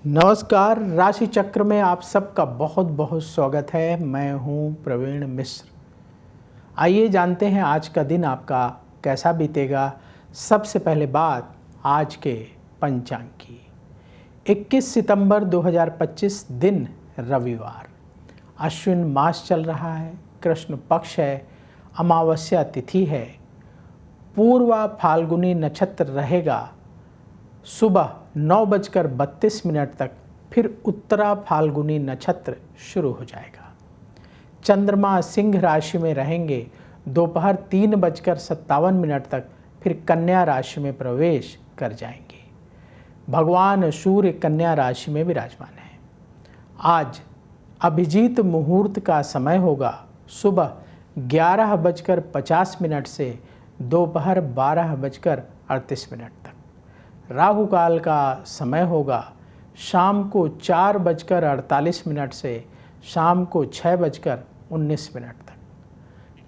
नमस्कार। राशि चक्र में आप सबका बहुत बहुत स्वागत है। मैं हूं प्रवीण मिश्र। आइए जानते हैं आज का दिन आपका कैसा बीतेगा। सबसे पहले बात आज के पंचांग की। 21 सितंबर 2025 दिन रविवार, अश्विन मास चल रहा है, कृष्ण पक्ष है, अमावस्या तिथि है, पूर्वा फाल्गुनी नक्षत्र रहेगा सुबह 9:32 तक, फिर उत्तरा फाल्गुनी नक्षत्र शुरू हो जाएगा। चंद्रमा सिंह राशि में रहेंगे दोपहर 3:57 तक, फिर कन्या राशि में प्रवेश कर जाएंगे। भगवान सूर्य कन्या राशि में विराजमान है। आज अभिजीत मुहूर्त का समय होगा सुबह 11:50 से दोपहर 12:38 तक। राहु काल का समय होगा शाम को 4:48 से शाम को 6:19 तक।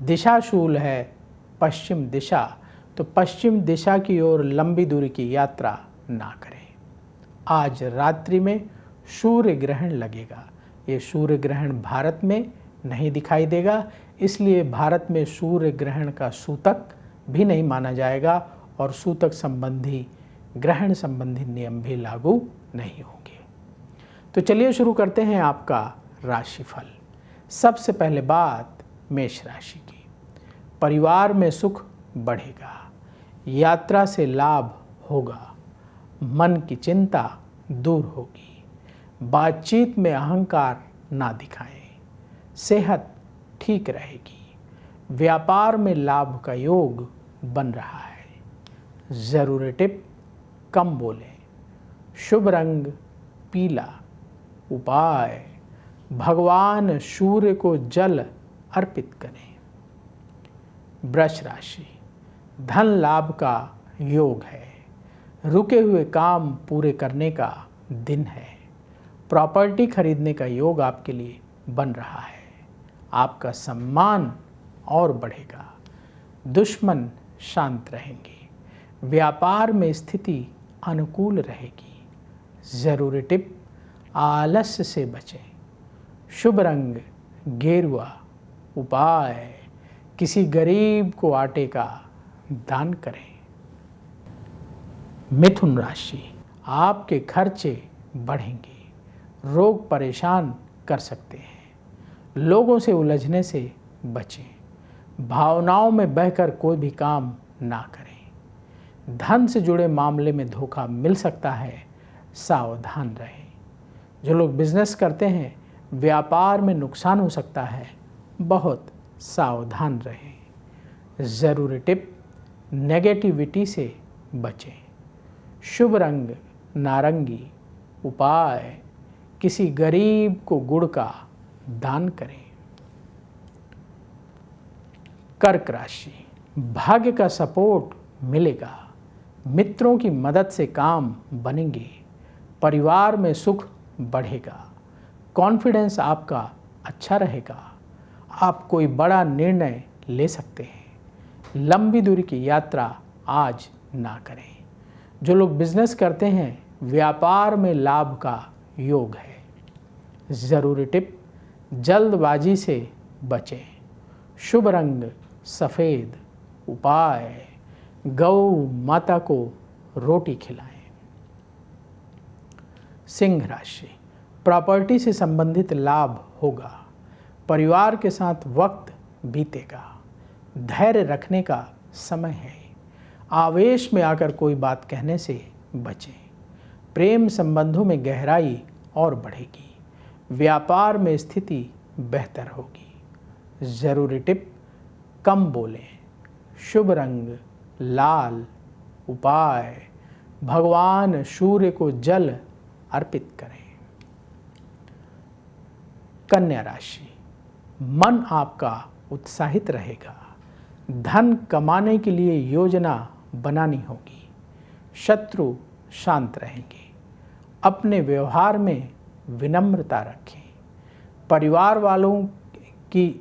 दिशा शूल है पश्चिम दिशा, तो पश्चिम दिशा की ओर लंबी दूरी की यात्रा ना करें। आज रात्रि में सूर्य ग्रहण लगेगा। ये सूर्य ग्रहण भारत में नहीं दिखाई देगा, इसलिए भारत में सूर्य ग्रहण का सूतक भी नहीं माना जाएगा और सूतक संबंधी ग्रहण संबंधी नियम भी लागू नहीं होंगे। तो चलिए शुरू करते हैं आपका राशिफल। सबसे पहले बात मेष राशि की। परिवार में सुख बढ़ेगा, यात्रा से लाभ होगा, मन की चिंता दूर होगी, बातचीत में अहंकार ना दिखाएं, सेहत ठीक रहेगी, व्यापार में लाभ का योग बन रहा है। ज़रूरी टिप, कम बोलें, शुभ रंग पीला, उपाय भगवान सूर्य को जल अर्पित करें। वृष राशि, धन लाभ का योग है, रुके हुए काम पूरे करने का दिन है, प्रॉपर्टी खरीदने का योग आपके लिए बन रहा है, आपका सम्मान और बढ़ेगा, दुश्मन शांत रहेंगे, व्यापार में स्थिति अनुकूल रहेगी। ज़रूरी टिप, आलस्य से बचें, शुभ रंग गेरुआ, उपाय किसी गरीब को आटे का दान करें। मिथुन राशि, आपके खर्चे बढ़ेंगे, रोग परेशान कर सकते हैं, लोगों से उलझने से बचें, भावनाओं में बहकर कोई भी काम ना करें, धन से जुड़े मामले में धोखा मिल सकता है, सावधान रहें। जो लोग बिजनेस करते हैं, व्यापार में नुकसान हो सकता है, बहुत सावधान रहें। ज़रूरी टिप, नेगेटिविटी से बचें, शुभ रंग नारंगी, उपाय किसी गरीब को गुड़ का दान करें। कर्क राशि, भाग्य का सपोर्ट मिलेगा, मित्रों की मदद से काम बनेंगे, परिवार में सुख बढ़ेगा, कॉन्फिडेंस आपका अच्छा रहेगा, आप कोई बड़ा निर्णय ले सकते हैं, लंबी दूरी की यात्रा आज ना करें। जो लोग बिजनेस करते हैं, व्यापार में लाभ का योग है। ज़रूरी टिप, जल्दबाजी से बचें, शुभ रंग सफ़ेद, उपाय गौ माता को रोटी खिलाएं। सिंह राशि, प्रॉपर्टी से संबंधित लाभ होगा, परिवार के साथ वक्त बीतेगा, धैर्य रखने का समय है, आवेश में आकर कोई बात कहने से बचें, प्रेम संबंधों में गहराई और बढ़ेगी, व्यापार में स्थिति बेहतर होगी। ज़रूरी टिप, कम बोलें, शुभ रंग लाल, उपाय भगवान सूर्य को जल अर्पित करें। कन्या राशि, मन आपका उत्साहित रहेगा, धन कमाने के लिए योजना बनानी होगी, शत्रु शांत रहेंगे, अपने व्यवहार में विनम्रता रखें, परिवार वालों की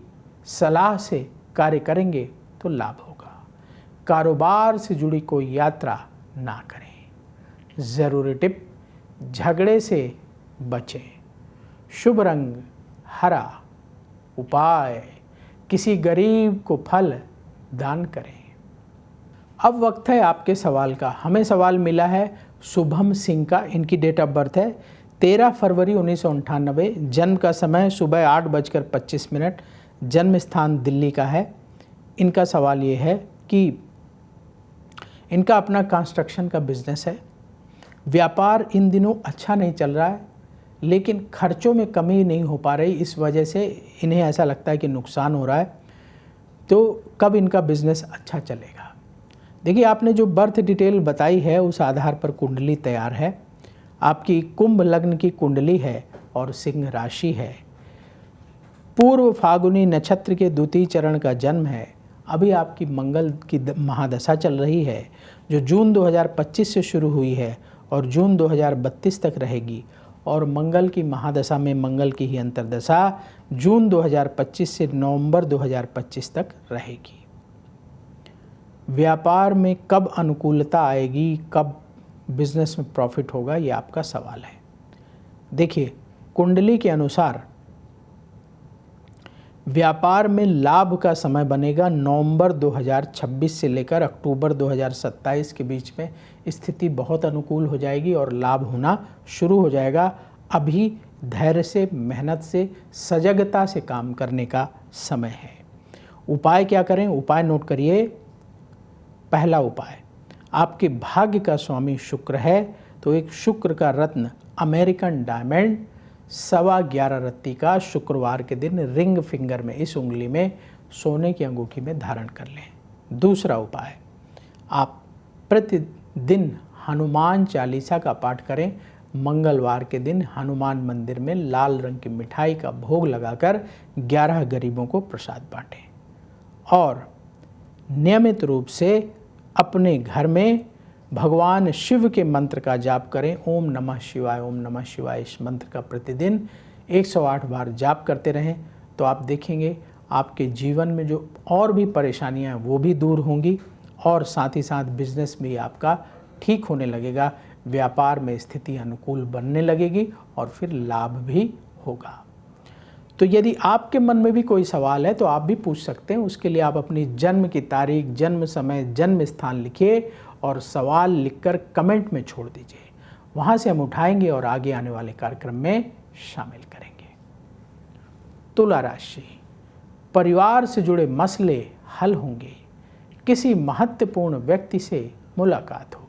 सलाह से कार्य करेंगे तो लाभ होगा, कारोबार से जुड़ी कोई यात्रा ना करें। ज़रूरी टिप, झगड़े से बचें। शुभ रंग हरा। उपाय किसी गरीब को फल दान करें। अब वक्त है आपके सवाल का। हमें सवाल मिला है शुभम सिंह का। इनकी डेट ऑफ बर्थ है 13 फरवरी 1998। जन्म का समय सुबह 8:25। जन्म स्थान दिल्ली का है। इनका सवाल ये है कि इनका अपना कंस्ट्रक्शन का बिजनेस है। व्यापार इन दिनों अच्छा नहीं चल रहा है, लेकिन खर्चों में कमी नहीं हो पा रही। इस वजह से इन्हें ऐसा लगता है कि नुकसान हो रहा है। तो कब इनका बिजनेस अच्छा चलेगा? देखिए, आपने जो बर्थ डिटेल बताई है उस आधार पर कुंडली तैयार है। आपकी कुंभ लग्न की कुंडली है और सिंह राशि है। पूर्व फागुनी नक्षत्र के द्वितीय चरण का जन्म है। अभी आपकी मंगल की महादशा चल रही है, जो जून 2025 से शुरू हुई है और जून 2032 तक रहेगी। और मंगल की महादशा में मंगल की ही अंतर्दशा जून 2025 से नवंबर 2025 तक रहेगी। व्यापार में कब अनुकूलता आएगी, कब बिजनेस में प्रॉफिट होगा, ये आपका सवाल है। देखिए, कुंडली के अनुसार व्यापार में लाभ का समय बनेगा नवंबर 2026 से लेकर अक्टूबर 2027 के बीच में। स्थिति बहुत अनुकूल हो जाएगी और लाभ होना शुरू हो जाएगा। अभी धैर्य से, मेहनत से, सजगता से काम करने का समय है। उपाय क्या करें? उपाय नोट करिए। पहला उपाय, आपके भाग्य का स्वामी शुक्र है, तो एक शुक्र का रत्न अमेरिकन डायमंड 11.25 रत्ती का शुक्रवार के दिन रिंग फिंगर में, इस उंगली में सोने की अंगूठी में धारण कर लें। दूसरा उपाय, आप प्रतिदिन हनुमान चालीसा का पाठ करें। मंगलवार के दिन हनुमान मंदिर में लाल रंग की मिठाई का भोग लगाकर 11 गरीबों को प्रसाद बांटें। और नियमित रूप से अपने घर में भगवान शिव के मंत्र का जाप करें। ओम नमः शिवाय, ओम नमः शिवाय। इस मंत्र का प्रतिदिन 108 बार जाप करते रहें, तो आप देखेंगे आपके जीवन में जो और भी परेशानियां हैं वो भी दूर होंगी और साथ ही साथ बिजनेस भी आपका ठीक होने लगेगा। व्यापार में स्थिति अनुकूल बनने लगेगी और फिर लाभ भी होगा। तो यदि आपके मन में भी कोई सवाल है तो आप भी पूछ सकते हैं। उसके लिए आप अपनी जन्म की तारीख, जन्म समय, जन्म स्थान लिखिए और सवाल लिखकर कमेंट में छोड़ दीजिए। वहाँ से हम उठाएंगे और आगे आने वाले कार्यक्रम में शामिल करेंगे। तुला राशि, परिवार से जुड़े मसले हल होंगे। किसी महत्वपूर्ण व्यक्ति से मुलाकात होगी।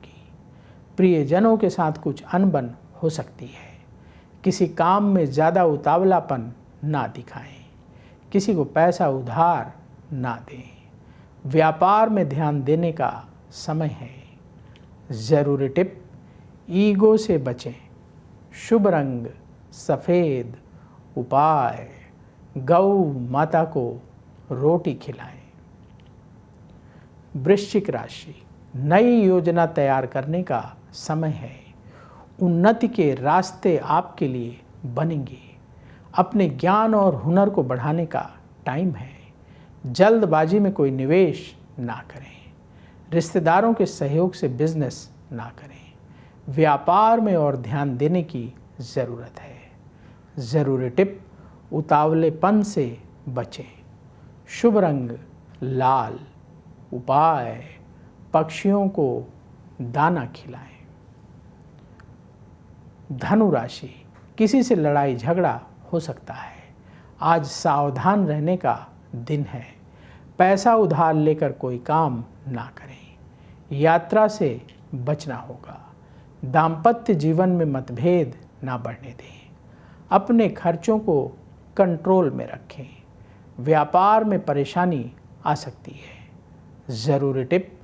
प्रियजनों के साथ कुछ अनबन हो सकती है। किसी काम में ज़्यादा उतावलापन ना दिखाएं। किसी को पैसा उधार ना दें। व्यापार में ध्यान देने का समय है। ज़रूरी टिप, ईगो से बचें। शुभ रंग सफ़ेद। उपाय, गौ माता को रोटी खिलाएं। वृश्चिक राशि, नई योजना तैयार करने का समय है। उन्नति के रास्ते आपके लिए बनेंगे। अपने ज्ञान और हुनर को बढ़ाने का टाइम है। जल्दबाजी में कोई निवेश ना करें। रिश्तेदारों के सहयोग से बिजनेस ना करें। व्यापार में और ध्यान देने की ज़रूरत है। ज़रूरी टिप, उतावलेपन से बचें। शुभ रंग लाल। उपाय, पक्षियों को दाना खिलाएं। धनु राशि, किसी से लड़ाई झगड़ा हो सकता है। आज सावधान रहने का दिन है। पैसा उधार लेकर कोई काम ना करें। यात्रा से बचना होगा। दाम्पत्य जीवन में मतभेद ना बढ़ने दें। अपने खर्चों को कंट्रोल में रखें। व्यापार में परेशानी आ सकती है। ज़रूरी टिप,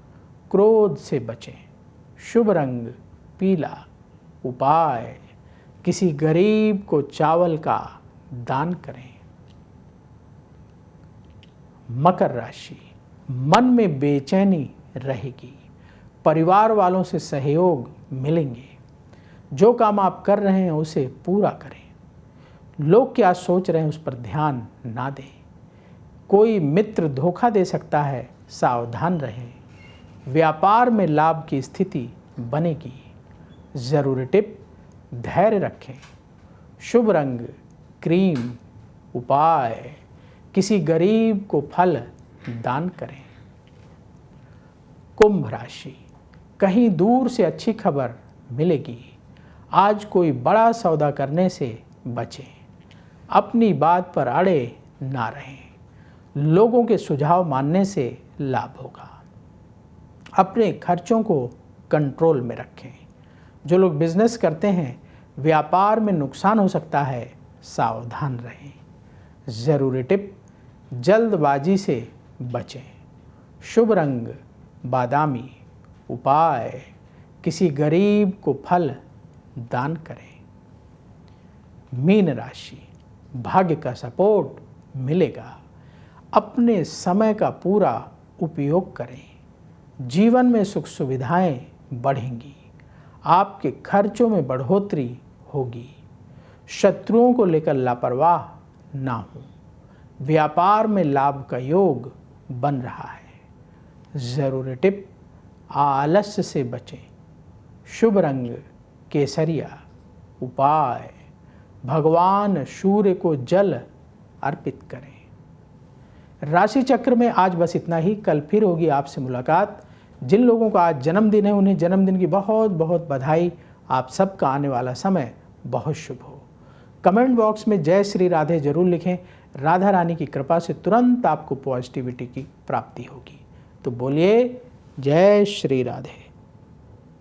क्रोध से बचें। शुभ रंग पीला। उपाय, किसी गरीब को चावल का दान करें। मकर राशि, मन में बेचैनी रहेगी। परिवार वालों से सहयोग मिलेंगे। जो काम आप कर रहे हैं उसे पूरा करें। लोग क्या सोच रहे हैं उस पर ध्यान ना दें। कोई मित्र धोखा दे सकता है, सावधान रहें। व्यापार में लाभ की स्थिति बनेगी। ज़रूरी टिप, धैर्य रखें। शुभ रंग क्रीम। उपाय किसी गरीब को फल दान करें। कुंभ राशि, कहीं दूर से अच्छी खबर मिलेगी। आज कोई बड़ा सौदा करने से बचें। अपनी बात पर अड़े ना रहें। लोगों के सुझाव मानने से लाभ होगा। अपने खर्चों को कंट्रोल में रखें। जो लोग बिजनेस करते हैं, व्यापार में नुकसान हो सकता है, सावधान रहें। ज़रूरी टिप, जल्दबाजी से बचें। शुभ रंग बादामी। उपाय किसी गरीब को फल दान करें। मीन राशि, भाग्य का सपोर्ट मिलेगा। अपने समय का पूरा उपयोग करें। जीवन में सुख सुविधाएं बढ़ेंगी। आपके खर्चों में बढ़ोतरी होगी। शत्रुओं को लेकर लापरवाह ना हो। व्यापार में लाभ का योग बन रहा है। ज़रूरी टिप, आलस्य से बचें। शुभ रंग केसरिया। उपाय भगवान सूर्य को जल अर्पित करें। राशि चक्र में आज बस इतना ही। कल फिर होगी आपसे मुलाकात। जिन लोगों का आज जन्मदिन है उन्हें जन्मदिन की बहुत बहुत बधाई। आप सबका आने वाला समय बहुत शुभ हो। कमेंट बॉक्स में जय श्री राधे जरूर लिखें। राधा रानी की कृपा से तुरंत आपको पॉजिटिविटी की प्राप्ति होगी। तो बोलिए जय श्री राधे।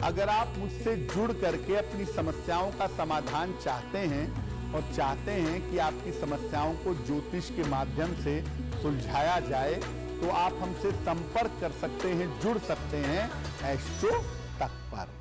अगर आप मुझसे जुड़ करके अपनी समस्याओं का समाधान चाहते हैं और चाहते हैं कि आपकी समस्याओं को ज्योतिष के माध्यम से सुलझाया जाए, तो आप हमसे संपर्क कर सकते हैं, जुड़ सकते हैं एस्ट्रो तक पर।